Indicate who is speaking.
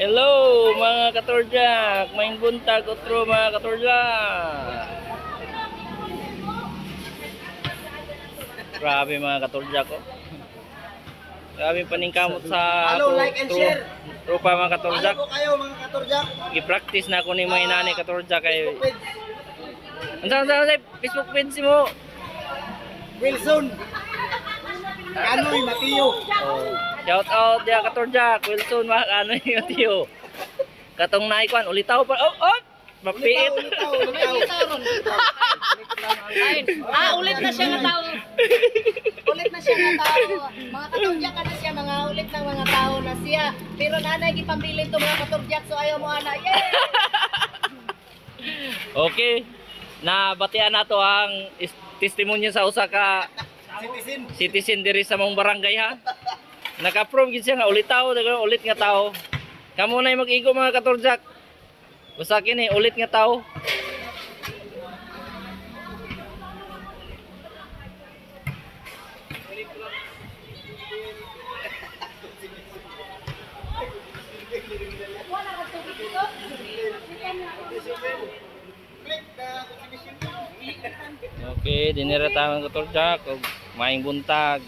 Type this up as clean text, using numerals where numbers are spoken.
Speaker 1: Hello mga katorjak, maing buntag otro mga katorjak. Grabe mga katorjak ko. Grabe paningkamot sa
Speaker 2: Follow, like, and share.
Speaker 1: Tropa mga katorjak.
Speaker 2: Ano po kayo mga katorjak?
Speaker 1: I-practice na ako ni mga inani katorjak kay.
Speaker 2: Facebook page,
Speaker 1: Ano Facebook page mo?
Speaker 2: Wilson. Kanoy Mateo.
Speaker 1: Oh. Shout out dia katorjak, Wilson mga ano yung tiyo. Katong naikwan ulitaw pa. Oh, mapiit.
Speaker 2: Ulitaw.
Speaker 3: Ulit na siya nga tao. Ulit na siya nga tao. Mga katurjak na siya, mga ulit ng mga tao na siya. Pero nanay gipambilin to mga katurjak, so ayaw mo ana. Yay!
Speaker 1: Okay. Nabatian nato ang testimonya sa usa ka
Speaker 2: Citizen.
Speaker 1: citizen diri sa mong barangay ha. Naka-approve gid siya nga ulitaw, ulit nga tao. Kamo na mag-igo mga katurjak. Basta kini ulit nga tao. Okay, dinira tayo ng katurjak og maing buntag.